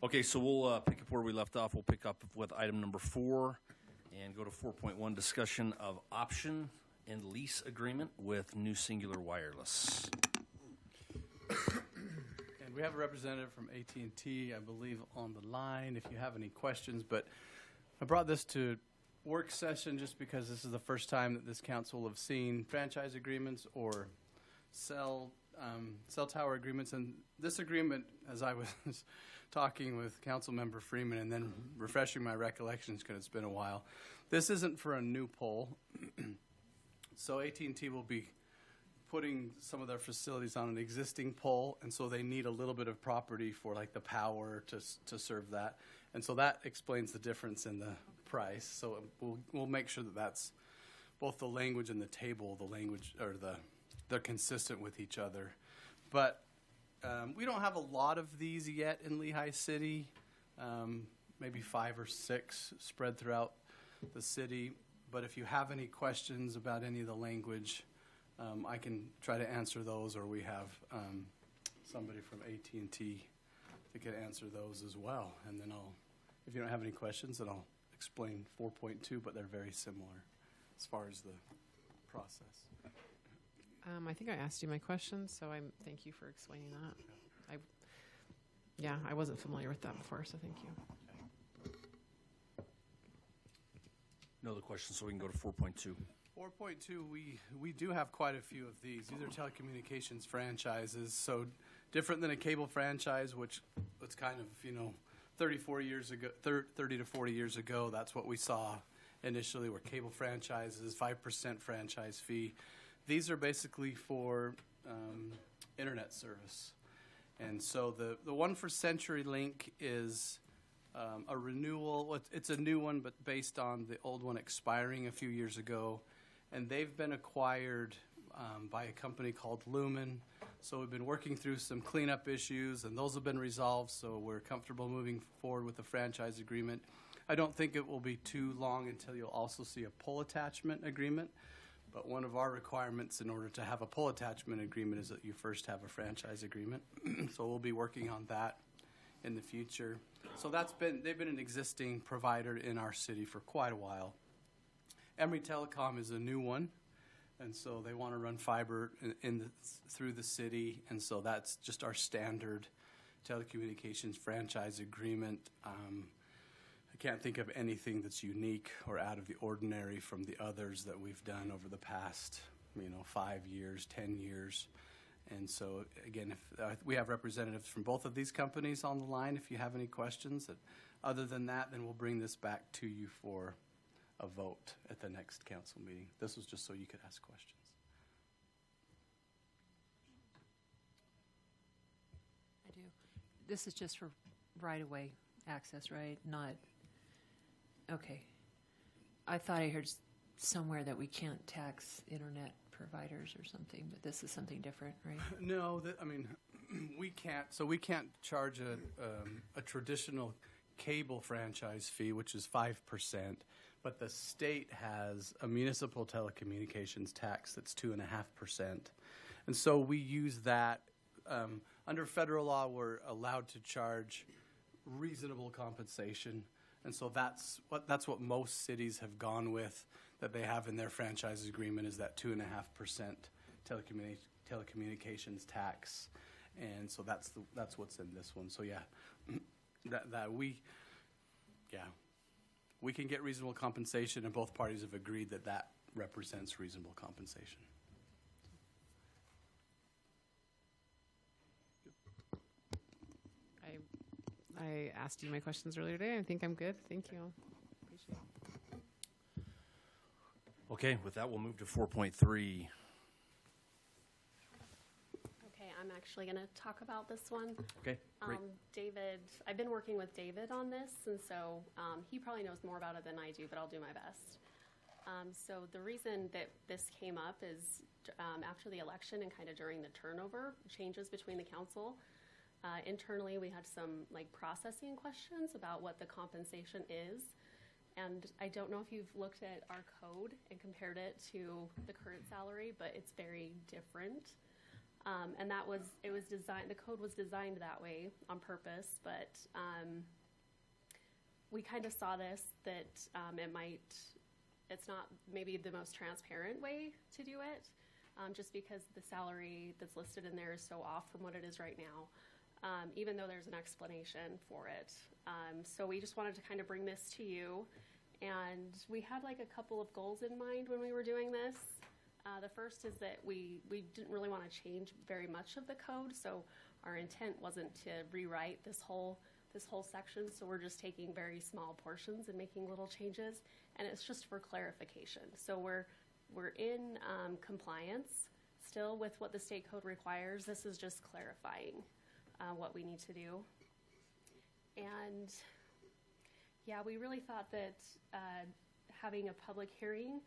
Okay, so we'll pick up where we left off. We'll pick up with item number 4 and go to 4.1, discussion of option and lease agreement with New Singular Wireless. And we have a representative from AT&T, I believe, on the line if you have any questions. But I brought this to work session just because this is the first time that this council will have seen franchise agreements or cell tower agreements. And this agreement, as I was talking with Councilmember Freeman and then refreshing my recollections because it's been a while, this isn't for a new pole. So AT&T will be putting some of their facilities on an existing pole, and so they need a little bit of property for like the power to serve that. And so that explains the difference in the price. So we'll make sure that that's both the language and the table, the language or they're consistent with each other. But we don't have a lot of these yet in Lehi City, maybe 5 or 6 spread throughout the city. But if you have any questions about any of the language, I can try to answer those, or we have somebody from AT&T that can answer those as well. And then if you don't have any questions, then I'll explain 4.2, but they're very similar as far as the process. I think I asked you my questions, so thank you for explaining that. I wasn't familiar with that before, so thank you. No other questions, so we can go to 4.2. 4.2, we do have quite a few of these. These are telecommunications franchises, so different than a cable franchise, which was kind of, 30 to 40 years ago, that's what we saw initially, were cable franchises, 5% franchise fee. These are basically for internet service. And so the one for CenturyLink is a renewal. It's a new one, but based on the old one expiring a few years ago. And they've been acquired by a company called Lumen. So we've been working through some cleanup issues, and those have been resolved, so we're comfortable moving forward with the franchise agreement. I don't think it will be too long until you'll also see a pole attachment agreement. But one of our requirements in order to have a pole attachment agreement is that you first have a franchise agreement. So we'll be working on that in the future. So they've been an existing provider in our city for quite a while. Emory Telecom is a new one, and so they want to run fiber through the city, and so that's just our standard telecommunications franchise agreement. I can't think of anything that's unique or out of the ordinary from the others that we've done over the past, 5 years, 10 years. And so, again, if we have representatives from both of these companies on the line, if you have any questions. Other than that, then we'll bring this back to you for a vote at the next council meeting. This was just so you could ask questions. I do. This is just for right-of-way access, right? Not, okay. I thought I heard somewhere that we can't tax internet providers or something, but this is something different, right? No, we can't. So we can't charge a traditional cable franchise fee, which is 5%, but the state has a municipal telecommunications tax that's 2.5%. And so we use that. Under federal law, we're allowed to charge reasonable compensation. And so that's what most cities have gone with, that they have in their franchise agreement, is that 2.5% telecommunications tax. And so that's what's in this one. So we can get reasonable compensation, and both parties have agreed that represents reasonable compensation. I asked you my questions earlier today. I think I'm good. Thank you. Appreciate it. Okay, with that, we'll move to 4.3. Okay, I'm actually going to talk about this one. Okay, great. David, I've been working with David on this, and so he probably knows more about it than I do, but I'll do my best. So the reason that this came up is after the election and kind of during the turnover changes between the council. Internally, we had some processing questions about what the compensation is. And I don't know if you've looked at our code and compared it to the current salary, but it's very different. And it was designed, the code was designed that way on purpose, but we kind of saw this, that it's not maybe the most transparent way to do it, just because the salary that's listed in there is so off from what it is right now, even though there's an explanation for it. So we just wanted to kind of bring this to you. And we had like a couple of goals in mind when we were doing this. The first is that we didn't really want to change very much of the code, so our intent wasn't to rewrite this whole section. So we're just taking very small portions and making little changes, and it's just for clarification. So we're in compliance still with what the state code requires. This is just clarifying what we need to do. And yeah, we really thought that having a public hearing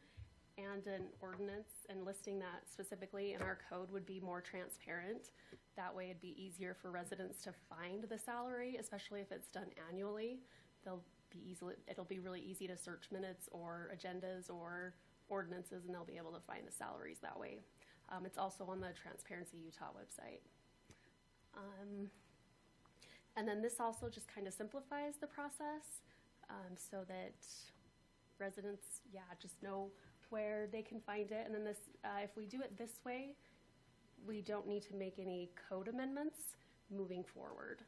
and an ordinance and listing that specifically in our code would be more transparent. That way it'd be easier for residents to find the salary, especially if it's done annually. It'll be really easy to search minutes or agendas or ordinances, and they'll be able to find the salaries that way. It's also on the Transparency Utah website. And then this also just kind of simplifies the process, so that residents, just know where they can find it. And then this, if we do it this way, we don't need to make any code amendments moving forward.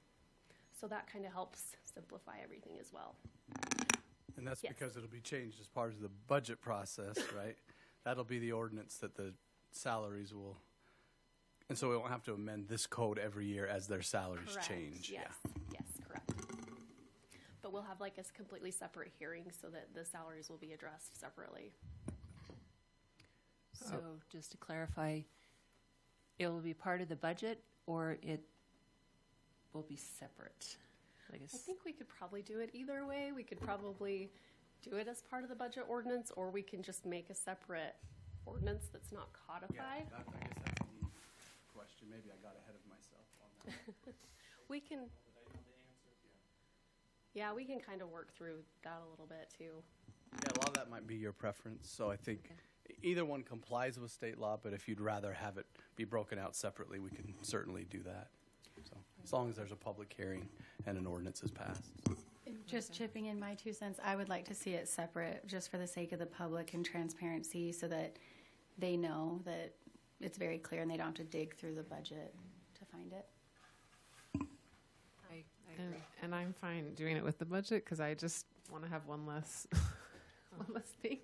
So that kind of helps simplify everything as well. And that's Yes. because it'll be changed as part of the budget process, right? That'll be the ordinance that the salaries will, and so we won't have to amend this code every year as their salaries Correct. change. Yes, yes, correct. But we'll have like a completely separate hearing so that the salaries will be addressed separately. So just to clarify, it will be part of the budget, or it will be separate? I guess. I think we could probably do it either way. We could probably do it as part of the budget ordinance, or we can just make a separate ordinance that's not Yeah, codified. I guess that's the question. Maybe I got ahead of myself on that. We can. Yeah, we can kind of work through that a little bit too. Yeah, a lot of that might be your preference. So I think either one complies with state law, but if you'd rather have it be broken out separately, we can certainly do that. So as long as there's a public hearing and an ordinance is passed. Just chipping in my 2 cents, I would like to see it separate just for the sake of the public and transparency so that they know that it's very clear and they don't have to dig through the budget to find it. I And, agree. and I'm fine doing it with the budget because I just want to have one less, one less thing.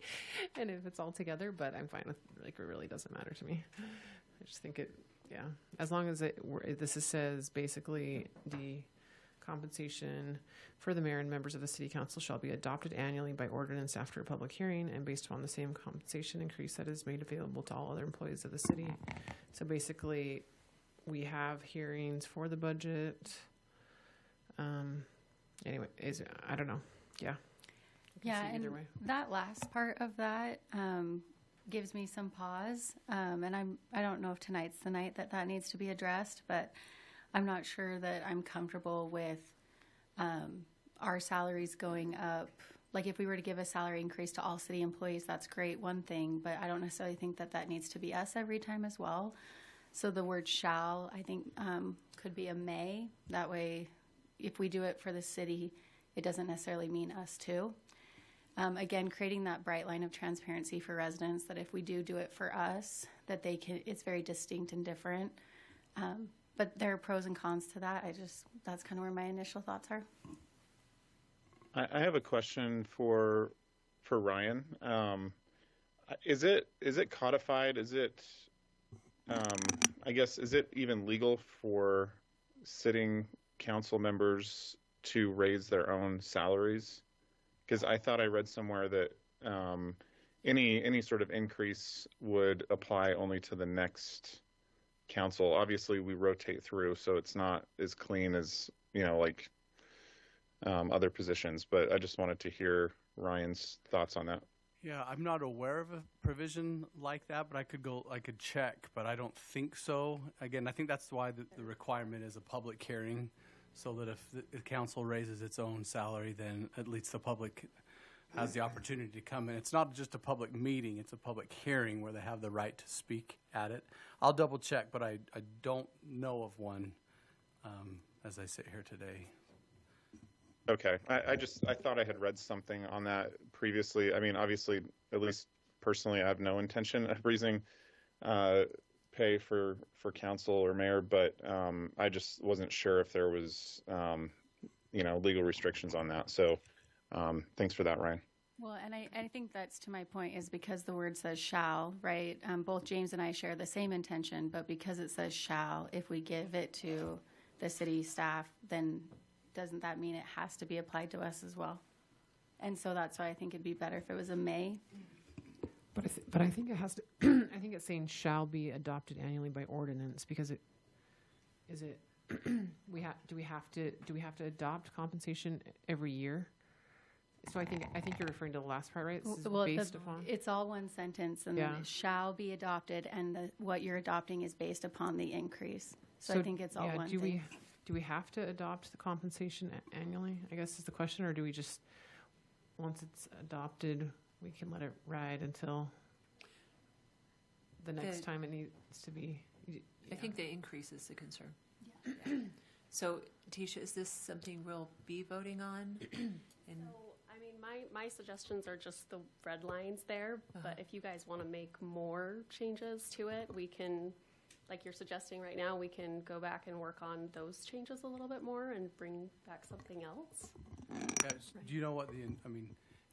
And if it's all together, but I'm fine with, like, it really doesn't matter to me. I just think as long as says basically the compensation for the mayor and members of the city council shall be adopted annually by ordinance after a public hearing and based upon the same compensation increase that is made available to all other employees of the city. So basically, we have hearings for the budget. Anyway, I don't know. Yeah. I can Yeah, see and either way. that last part of that gives me some pause. And I don't know if tonight's the night that needs to be addressed, but I'm not sure that I'm comfortable with our salaries going up. Like if we were to give a salary increase to all city employees, that's great, one thing, but I don't necessarily think that needs to be us every time as well. So the word shall, I think, could be a may. That way, if we do it for the city, it doesn't necessarily mean us too. Again, creating that bright line of transparency for residents that if we do it for us, that it's very distinct and different. But there are pros and cons to that. That's kind of where my initial thoughts are. I have a question for Ryan. Is it codified? Is it, I guess, is it even legal for sitting council members to raise their own salaries? Because I thought I read somewhere that any sort of increase would apply only to the next council. Obviously, we rotate through, so it's not as clean as like other positions. But I just wanted to hear Ryan's thoughts on that. Yeah, I'm not aware of a provision like that, but I could check, but I don't think so. Again, I think that's why the requirement is a public hearing, so that if the council raises its own salary, then at least the public has the opportunity to come in. It's not just a public meeting, it's a public hearing where they have the right to speak at it. I'll double check, but I don't know of one as I sit here today. Okay, I thought I had read something on that previously. I mean, obviously, at least personally, I have no intention of raising pay for council or mayor, but I just wasn't sure if there was, legal restrictions on that. So thanks for that, Ryan. Well, and I think that's to my point is because the word says shall, right? Both James and I share the same intention, but because it says shall, if we give it to the city staff, then doesn't that mean it has to be applied to us as well? And so that's why I think it'd be better if it was a may. But I think it has to. I think it's saying shall be adopted annually by ordinance because it is it. Do we have to adopt compensation every year? So I think you're referring to the last part, right? This is based upon. It's all one sentence, and Yeah. it shall be adopted, and what you're adopting is based upon the increase. So I think it's all one thing. Do we have to adopt the compensation annually? I guess is the question, or do we just once it's adopted, we can let it ride until the next time it needs to be? I think the increase is the concern. Yeah. So, Tisha, is this something we'll be voting on? My suggestions are just the red lines there, but if you guys want to make more changes to it, we can, like you're suggesting right now, we can go back and work on those changes a little bit more and bring back something else. Guys, do you know what and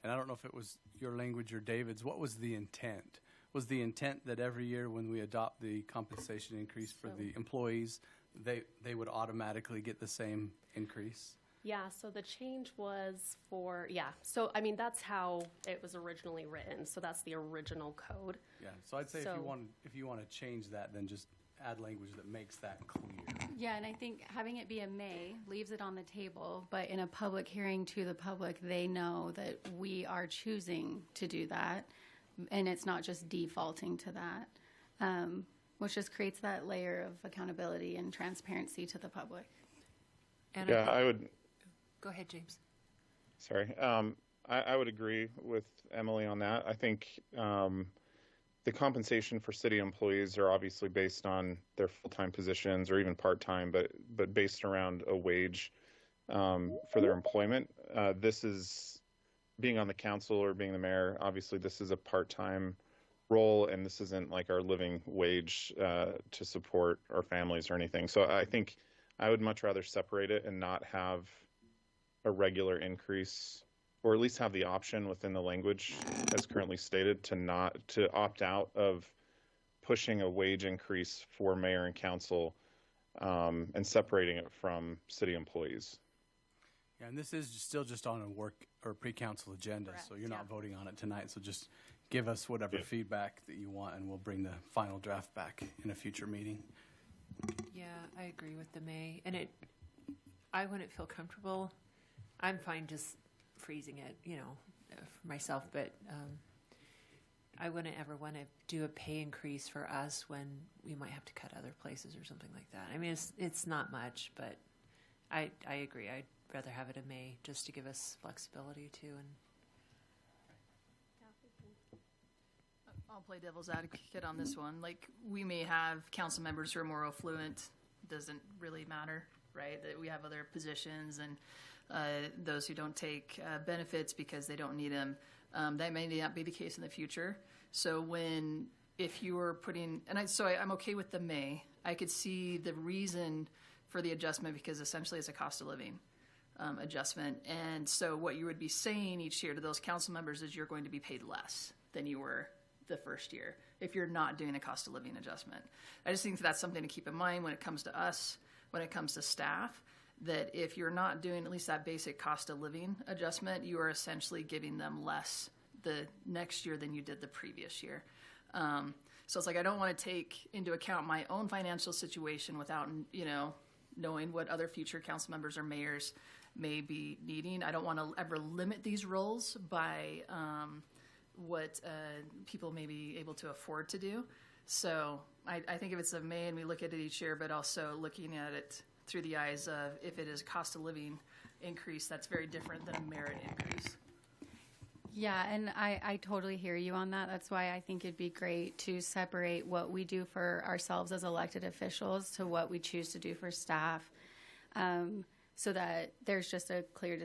I don't know if it was your language or David's, what was the intent? Was the intent that every year when we adopt the compensation increase for the employees, they would automatically get the same increase? Yeah, so the change was so that's how it was originally written. So that's the original code. Yeah, so I'd say if you want to change that, then just add language that makes that clear. Yeah, and I think having it be a may leaves it on the table, but in a public hearing to the public, they know that we are choosing to do that, and it's not just defaulting to that, which just creates that layer of accountability and transparency to the public. And Yeah, I would. Go ahead, James. Sorry. I would agree with Emily on that. I think the compensation for city employees are obviously based on their full-time positions or even part-time, but based around a wage for their employment. This is being on the council or being the mayor. Obviously, this is a part-time role, and this isn't like our living wage to support our families or anything. So I think I would much rather separate it and not have a regular increase, or at least have the option within the language as currently stated to opt out of pushing a wage increase for mayor and council and separating it from city employees. Yeah, and this is still just on a work or pre-council agenda, Correct, so you're not voting on it tonight. So just give us whatever feedback that you want, and we'll bring the final draft back in a future meeting. Yeah, I agree with the May, and I wouldn't feel comfortable. I'm fine just freezing it, for myself, but I wouldn't ever want to do a pay increase for us when we might have to cut other places or something like that. I mean, it's not much, but I agree. I'd rather have it in May just to give us flexibility too. And I'll play devil's advocate on this one. Like, we may have council members who are more affluent. Doesn't really matter, right? That we have other positions and those who don't take benefits because they don't need them. That may not be the case in the future. So if you were putting, I'm okay with the may. I could see the reason for the adjustment because essentially it's a cost of living adjustment. And so what you would be saying each year to those council members is you're going to be paid less than you were the first year if you're not doing a cost of living adjustment. I just think that's something to keep in mind when it comes to us, when it comes to staff, that if you're not doing at least that basic cost of living adjustment, you are essentially giving them less the next year than you did the previous year. So it's like I don't want to take into account my own financial situation without, knowing what other future council members or mayors may be needing. I don't want to ever limit these roles by what people may be able to afford to do. So I think if it's a may and we look at it each year, but also looking at it through the eyes of if it is cost of living increase, that's very different than a merit increase. Yeah, and I totally hear you on that. That's why I think it'd be great to separate what we do for ourselves as elected officials to what we choose to do for staff, so that there's just a clear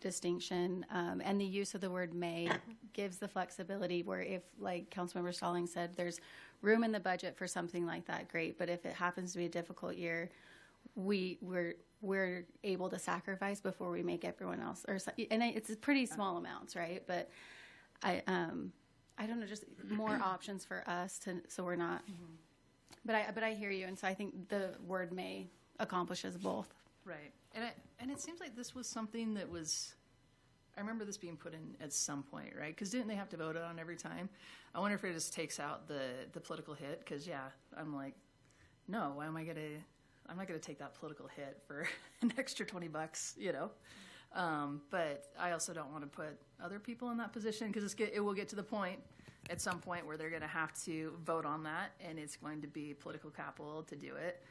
distinction. And the use of the word may gives the flexibility where if, like Councilmember Stalling said, there's room in the budget for something like that, great. But if it happens to be a difficult year, we're able to sacrifice before we make everyone else, and it's pretty small amounts, right? But I don't know, just more options for us so we're not. But I hear you, and so I think the word may accomplishes both. Right. And it seems like this was something that was, I remember this being put in at some point, right? Because didn't they have to vote on every time? I wonder if it just takes out the political hit, because yeah, I'm like, no, why am I going to, I'm not going to take that political hit for an extra $20, you know? But I also don't want to put other people in that position, because it will get to the point at some point where they're going to have to vote on that, and it's going to be political capital to do it.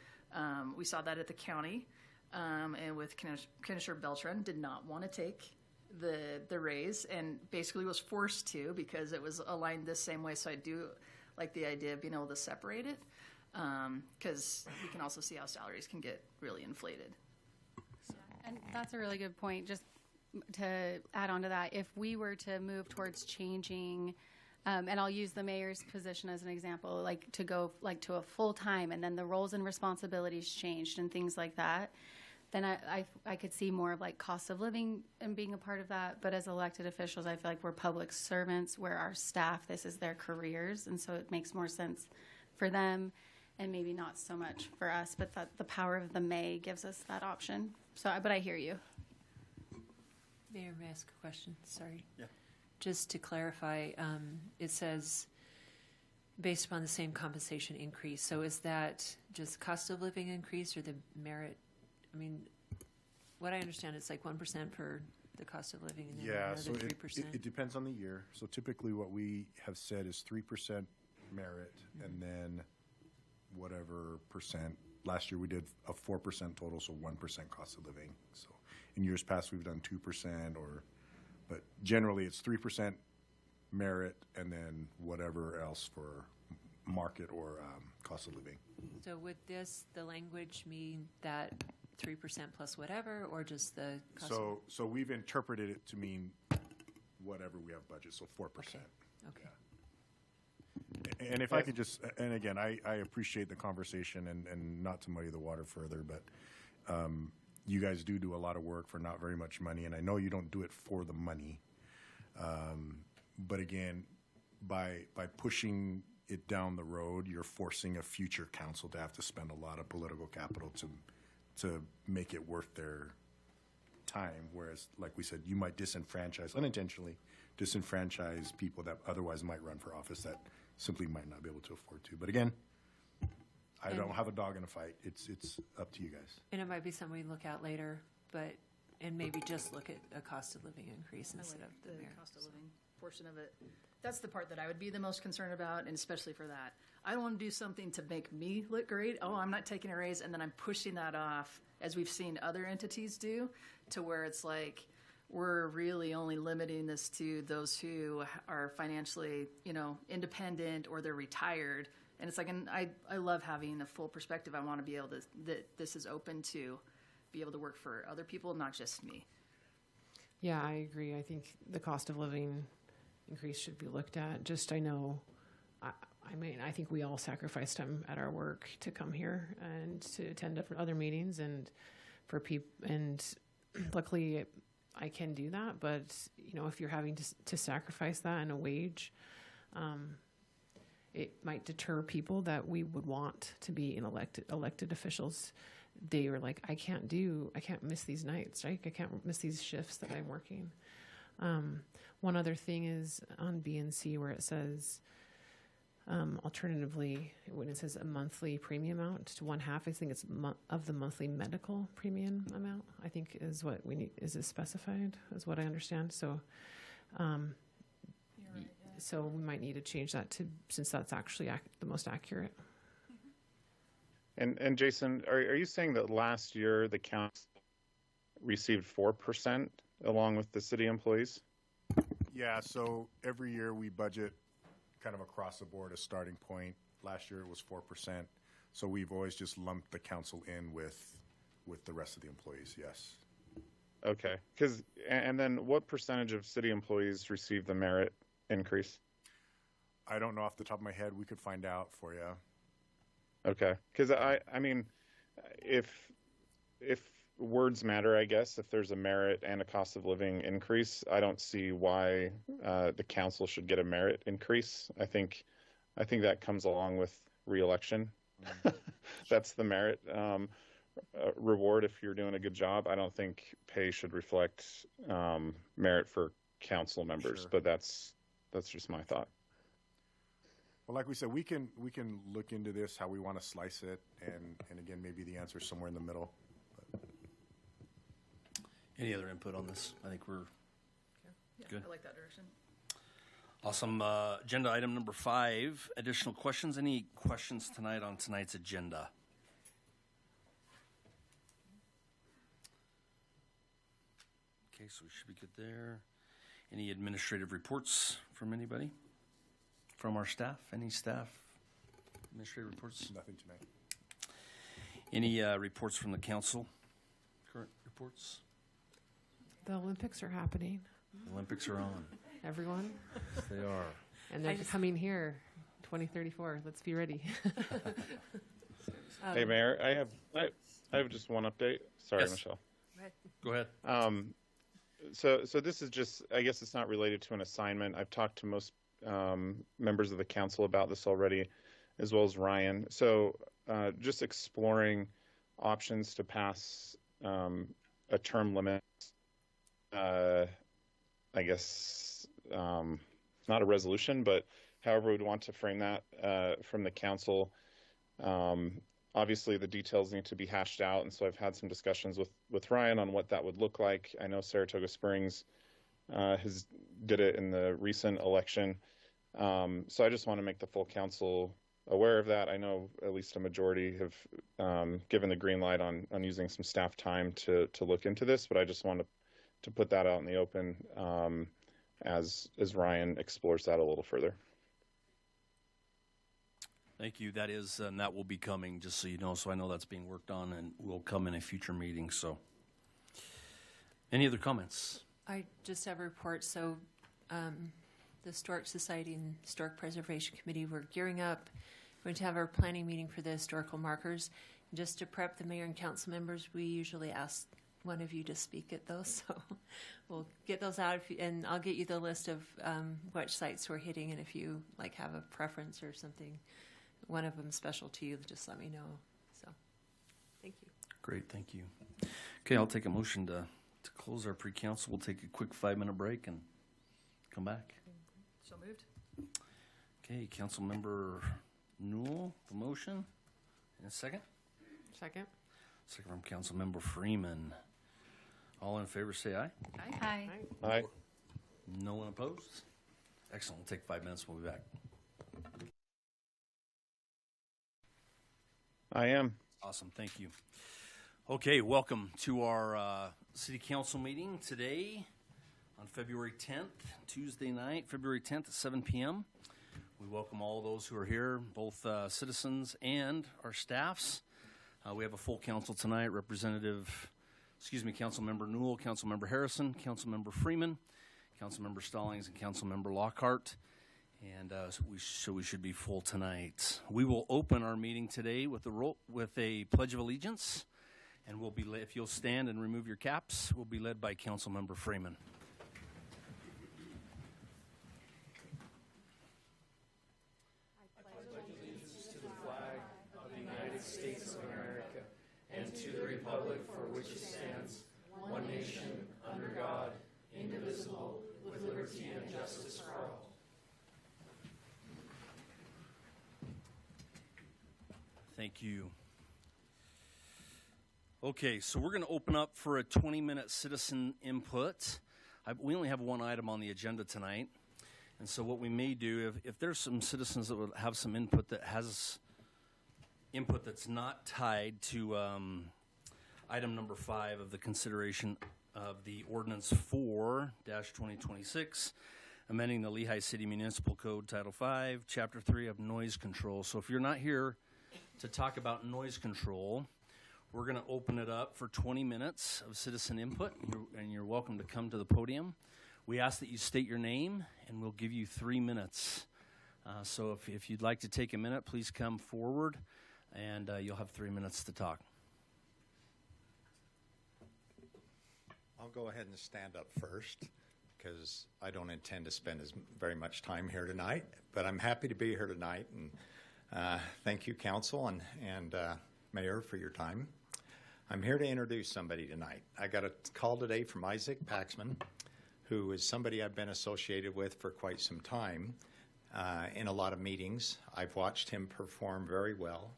We saw that at the county, and with Commissioner Beltran did not want to take the raise, and basically was forced to because it was aligned this same way. So I do like the idea of being able to separate it, because we can also see how salaries can get really inflated. And that's a really good point. Just to add on to that, if we were to move towards changing, and I'll use the mayor's position as an example, like to go like to a full time, and then the roles and responsibilities changed and things like that, then I could see more of like cost of living and being a part of that. But as elected officials, I feel like we're public servants, where our staff, this is their careers, and so it makes more sense for them, and maybe not so much for us. But that the power of the may gives us that option. So, but I hear you. Mayor, may I ask a question? Sorry. Yeah. Just to clarify, it says based upon the same compensation increase. So is that just cost of living increase or the merit? I mean, what I understand, it's like 1% for the cost of living, and then Yeah, so another it 3%. it depends on the year. So typically what we have said is 3% merit, and then whatever percent. Last year we did a 4% total, so 1% cost of living. So in years past we've done 2%, but generally it's 3% merit, and then whatever else for market or cost of living. So would the language mean that 3% plus whatever, or just the cost of So we've interpreted it to mean whatever we have budget, so 4%. Okay. And if I could just, and again, I appreciate the conversation, and not to muddy the water further, but you guys do a lot of work for not very much money, and I know you don't do it for the money. But again, by pushing it down the road, you're forcing a future council to have to spend a lot of political capital to make it worth their time. Whereas, like we said, you might unintentionally disenfranchise people that otherwise might run for office that simply might not be able to afford to. But again, I don't have a dog in a fight. It's up to you guys. And it might be something we look at later, and maybe just look at a cost of living increase instead of the merit. Cost of living portion of it. That's the part that I would be the most concerned about, and especially for that. I don't want to do something to make me look great. Oh, I'm not taking a raise, and then I'm pushing that off, as we've seen other entities do, to where it's like we're really only limiting this to those who are financially, independent, or they're retired. And it's like, and I love having a full perspective. I want to be able to, that this is open to be able to work for other people, not just me. Yeah, I agree. I think the cost of living increase should be looked at. I know, I think we all sacrifice time at our work to come here and to attend different other meetings, and for people, and luckily I can do that. But if you're having to sacrifice that in a wage, it might deter people that we would want to be in elected officials. They were like, I can't miss these nights, right? I can't miss these shifts that I'm working. One other thing is on B and C, where it says, alternatively, when it says a monthly premium amount to 1/2, I think it's of the monthly medical premium amount, I think is what we need, is it specified, is what I understand. So, so we might need to change that since that's actually the most accurate. And Jason, are you saying that last year the council received 4% along with the city employees? Yeah, so every year we budget kind of across the board a starting point. Last year it was 4%. So we've always just lumped the council in with the rest of the employees, yes. Okay. And then what percentage of city employees receive the merit increase? I don't know off the top of my head. We could find out for you. Okay. Because I mean, if words matter, I guess, if there's a merit and a cost of living increase, I don't see why the council should get a merit increase. I think that comes along with reelection. That's the merit reward if you're doing a good job. I don't think pay should reflect merit for council members, Sure. but that's just my thought. Well, like we said, we can look into this, how we want to slice it, and again, maybe the answer is somewhere in the middle. Any other input on this? I think we're Yeah, Good. I like that direction. awesome. Agenda item number 5, additional questions. Any questions tonight on tonight's agenda? Okay, so we should be good there. Any administrative reports from anybody? From our staff? Any staff administrative reports? Nothing tonight. Any reports from the council? Current reports? The Olympics are happening, The Olympics are on. everyone. Yes, they are. And they're I just- coming here, 2034. Let's be ready. Hey, Mayor, I have just one update. Sorry, Yes. Michelle. Go ahead. So this is just, I guess it's not related to an assignment. I've talked to most members of the council about this already, as well as Ryan. So just exploring options to pass a term limit, I guess, not a resolution, but however we'd want to frame that from the council. Obviously, the details need to be hashed out, and so I've had some discussions with Ryan on what that would look like. I know Saratoga Springs did it in the recent election, so I just want to make the full council aware of that. I know at least a majority have given the green light on using some staff time to look into this, but I just want to put that out in the open as Ryan explores that a little further. Thank you. That is, and that will be coming, just so you know. So I know that's being worked on and will come in a future meeting. So, any other comments? I just have a report. So, the Historic Society and Historic Preservation Committee, we're gearing up. We're going to have our planning meeting for the historical markers. And just to prep the mayor and council members, we usually ask one of you to speak at those. So, we'll get those out, and I'll get you the list of which sites we're hitting. And if you have a preference or something, one of them special to you, just let me know. So, thank you. Great, thank you. Okay, I'll take a motion to close our pre-council. We'll take a quick 5-minute break and come back. So moved. Okay, Councilmember Newell, the motion. And a second? Second. Second from Councilmember Freeman. All in favor say aye. Hi. Aye. No one opposed? Excellent. We'll take 5 minutes. We'll be back. I am. Awesome. Thank you. Okay, welcome to our city council meeting today on February 10th, Tuesday night, February 10th at 7 p.m. We welcome all those who are here, both citizens and our staffs. We have a full council tonight, Councilmember Newell, Councilmember Harrison, Councilmember Freeman, Councilmember Stallings, and Councilmember Lockhart. And so we should be full tonight. We will open our meeting today with a pledge of allegiance, and we'll be if you'll stand and remove your caps, we'll be led by Councilmember Freeman. Thank you. Okay, so we're going to open up for a 20-minute citizen input. We only have one item on the agenda tonight. And so what we may do, if there's some citizens that would have some input that's not tied to item number 5 of the consideration of the ordinance 4-2026, amending the Lehi City Municipal Code, Title 5, Chapter 3 of Noise Control. So if you're not here to talk about noise control, we're going to open it up for 20 minutes of citizen input, and you're welcome to come to the podium. We ask that you state your name, and we'll give you 3 minutes. So if you'd like to take a minute, please come forward, and you'll have 3 minutes to talk. I'll go ahead and stand up first because I don't intend to spend very much time here tonight, but I'm happy to be here tonight, and thank you, Council and Mayor, for your time. I'm here to introduce somebody tonight. I got a call today from Isaac Paxman, who is somebody I've been associated with for quite some time in a lot of meetings. I've watched him perform very well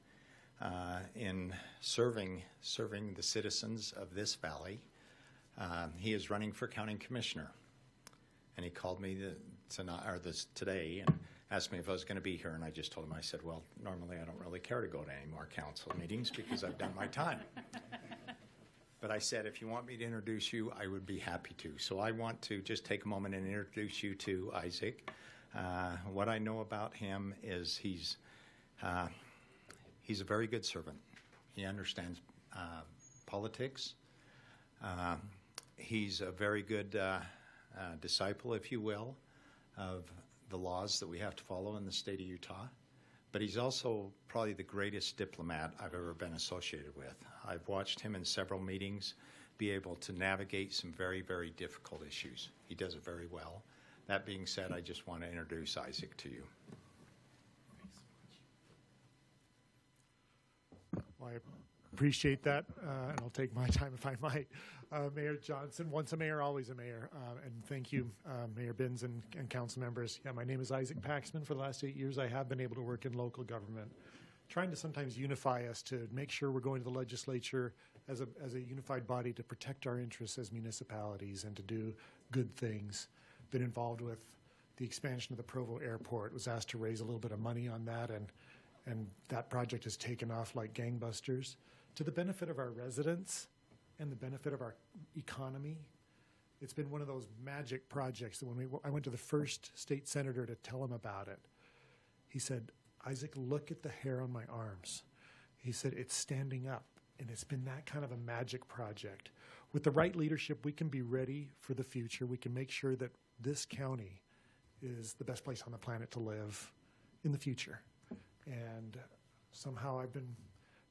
in serving the citizens of this valley. He is running for county commissioner, and he called me today and asked me if I was going to be here, and I just told him, I said, well, normally I don't really care to go to any more council meetings because I've done my time. But I said, if you want me to introduce you, I would be happy to. So I want to just take a moment and introduce you to Isaac. What I know about him is he's a very good servant. He understands politics. He's a very good disciple, if you will, of the laws that we have to follow in the state of Utah. But he's also probably the greatest diplomat I've ever been associated with. I've watched him in several meetings be able to navigate some very, very difficult issues. He does it very well. That being said, I just want to introduce Isaac to you. Well, I appreciate that, and I'll take my time if I might. Mayor Johnson, once a mayor, always a mayor. And thank you, Mayor Binns and council members. Yeah, my name is Isaac Paxman. For the last 8 years, I have been able to work in local government, trying to sometimes unify us to make sure we're going to the legislature as a unified body to protect our interests as municipalities and to do good things. Been involved with the expansion of the Provo Airport. Was asked to raise a little bit of money on that, and that project has taken off like gangbusters to the benefit of our residents and the benefit of our economy. It's been one of those magic projects that when I went to the first state senator to tell him about it, he said, Isaac, look at the hair on my arms. He said, it's standing up, and it's been that kind of a magic project. With the right leadership, we can be ready for the future. We can make sure that this county is the best place on the planet to live in the future. And somehow I've been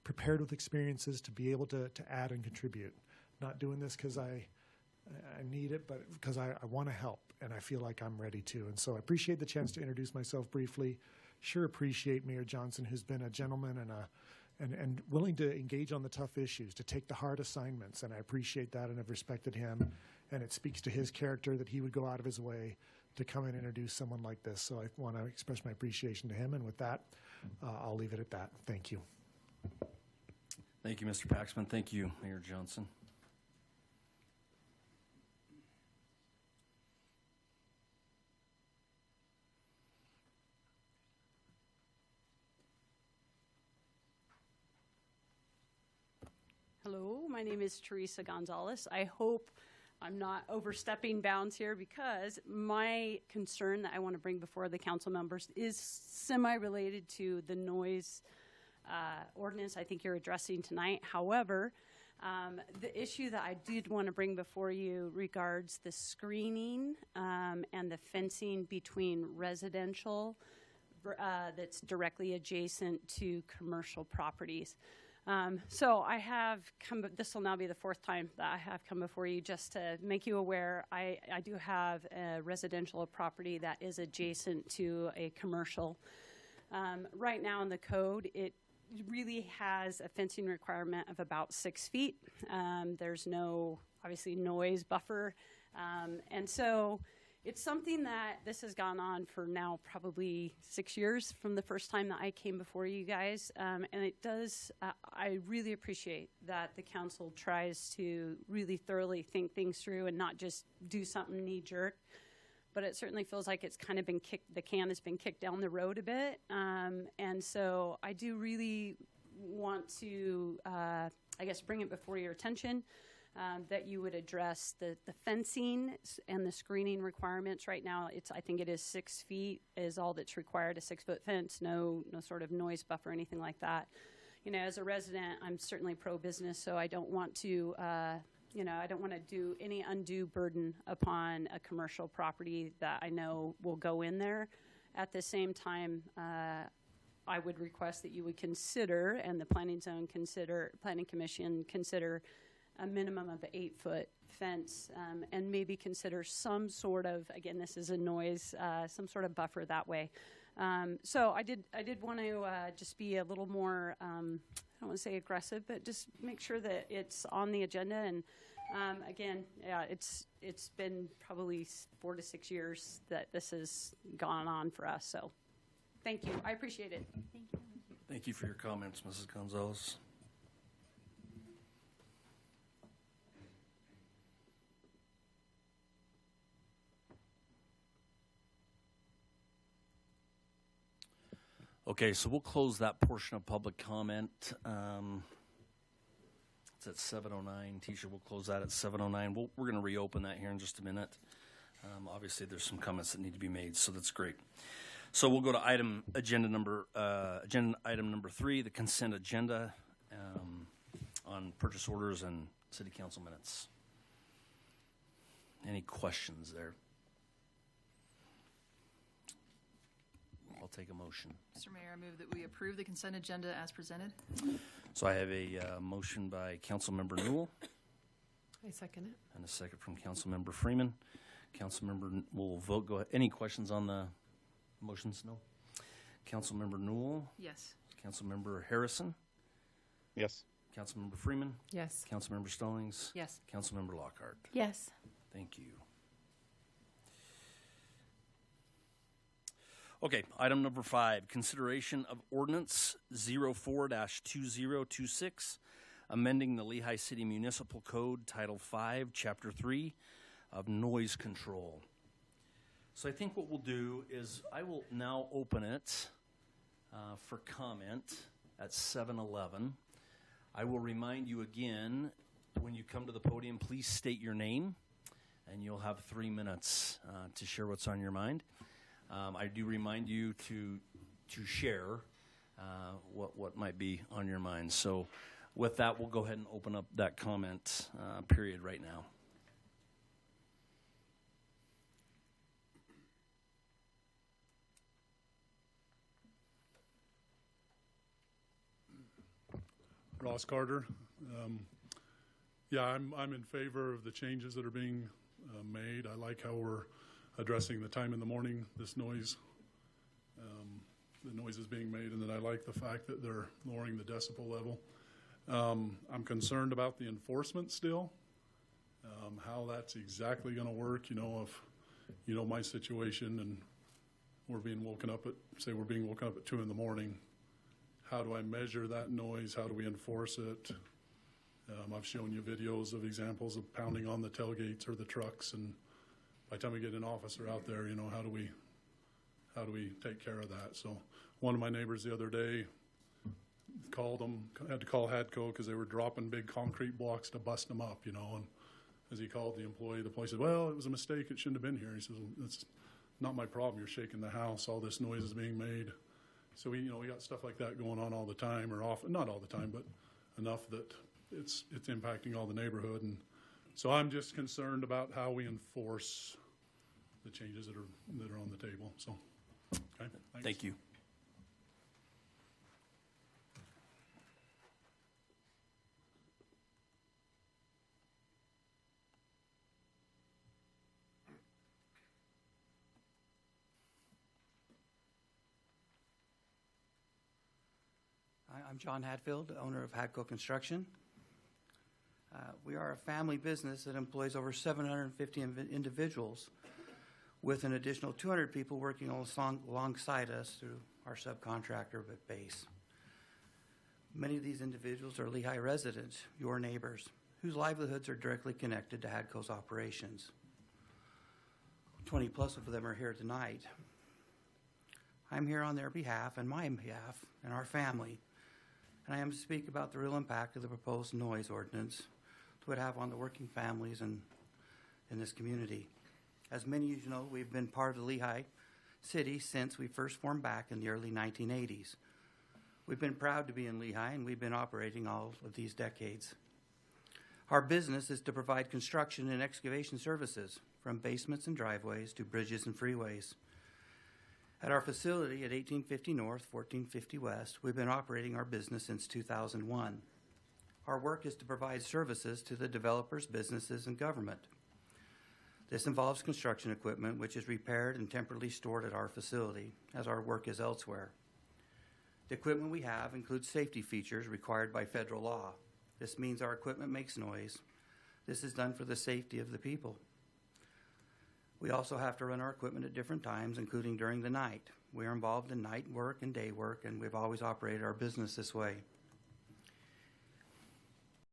prepared with experiences to be able to add and contribute. Not doing this because I need it, but because I want to help, and I feel like I'm ready to. And so I appreciate the chance to introduce myself briefly. Sure appreciate Mayor Johnson, who's been a gentleman and willing to engage on the tough issues, to take the hard assignments, and I appreciate that and have respected him. And it speaks to his character that he would go out of his way to come and introduce someone like this. So I want to express my appreciation to him, and with that, I'll leave it at that. Thank you. Thank you, Mr. Paxman. Thank you, Mayor Johnson. Hello, my name is Teresa Gonzalez. I hope I'm not overstepping bounds here because my concern that I want to bring before the council members is semi-related to the noise ordinance I think you're addressing tonight. However, the issue that I did want to bring before you regards the screening and the fencing between residential that's directly adjacent to commercial properties. So I have come, this will now be the fourth time that I have come before you just to make you aware. I do have a residential property that is adjacent to a commercial. Right now in the code, it really has a fencing requirement of about 6 feet. There's no, obviously, noise buffer. And so it's something that this has gone on for now probably 6 years from the first time that I came before you guys. And it does, I really appreciate that the council tries to really thoroughly think things through and not just do something knee-jerk. But it certainly feels like it's kind of been kicked, the can has been kicked down the road a bit. And so I do really want to, I guess, bring it before your attention. that you would address the fencing and the screening requirements. Right now, I think it is 6 feet is all that's required, a 6-foot fence, no sort of noise buffer, anything like that. You know, as a resident, I'm certainly pro-business, so I don't want to, I don't want to do any undue burden upon a commercial property that I know will go in there. At the same time, I would request that you would consider, and the planning commission consider a minimum of an 8-foot fence, and maybe consider some sort of, again, this is a noise, some sort of buffer that way. So I did want to just be a little more, I don't want to say aggressive, but just make sure that it's on the agenda. And again, yeah, it's been probably 4 to 6 years that this has gone on for us. So thank you. I appreciate it. Thank you. Thank you for your comments, Mrs. Gonzalez. Okay, so we'll close that portion of public comment. It's at 7:09. Tisha, we'll close that at 7:09. We're going to reopen that here in just a minute. Obviously, there's some comments that need to be made, so that's great. So we'll go to agenda item number 3, the consent agenda on purchase orders and city council minutes. Any questions there? I'll take a motion. Mr. Mayor, I move that we approve the consent agenda as presented. So I have a motion by Councilmember Newell I second it. and a second from Councilmember Freeman. Councilmember will vote. Go ahead. Any questions on the motions? No. Councilmember Newell, Yes. Councilmember Harrison, Yes. Councilmember Freeman, Yes. Councilmember Stallings, Yes. Councilmember Lockhart. Yes. Thank you. Okay, item number 5, consideration of ordinance 04-2026, amending the Lehi City Municipal Code, Title 5, Chapter 3 of Noise Control. So I think what we'll do is I will now open it for comment at 7:11. I will remind you again, when you come to the podium, please state your name, and you'll have 3 minutes to share what's on your mind. I do remind you to share what might be on your mind. So with that, we'll go ahead and open up that comment period right now. Ross Carter. I'm in favor of the changes that are being made. I like how we're addressing the time in the morning, this noise, the noise is being made, and then I like the fact that they're lowering the decibel level. I'm concerned about the enforcement still, how that's exactly going to work. You know, if you know my situation and we're being woken up at 2 in the morning, how do I measure that noise? How do we enforce it? I've shown you videos of examples of pounding on the tailgates or the trucks, and by the time we get an officer out there, you know, how do we take care of that? So one of my neighbors the other day called them, had to call Hadco because they were dropping big concrete blocks to bust them up, you know, and as he called the employee said, well, it was a mistake, it shouldn't have been here. He says, well, it's not my problem, you're shaking the house, all this noise is being made. So we got stuff like that going on all the time, or often, not all the time, but enough that it's impacting all the neighborhood. And so I'm just concerned about how we enforce the changes that are on the table. So, okay, thanks. Thank you. I'm John Hadfield, owner of Hadco Construction. We are a family business that employs over 750 individuals, with an additional 200 people working alongside us through our subcontractor base. Many of these individuals are Lehi residents, your neighbors, whose livelihoods are directly connected to Hadco's operations. 20 plus of them are here tonight. I'm here on their behalf and my behalf and our family, and I am to speak about the real impact of the proposed noise ordinance would have on the working families in this community. As many of you know, we've been part of the Lehi City since we first formed back in the early 1980s. We've been proud to be in Lehi, and we've been operating all of these decades. Our business is to provide construction and excavation services, from basements and driveways to bridges and freeways. At our facility at 1850 North, 1450 West, we've been operating our business since 2001. Our work is to provide services to the developers, businesses, and government. This involves construction equipment, which is repaired and temporarily stored at our facility, as our work is elsewhere. The equipment we have includes safety features required by federal law. This means our equipment makes noise. This is done for the safety of the people. We also have to run our equipment at different times, including during the night. We are involved in night work and day work, and we've always operated our business this way.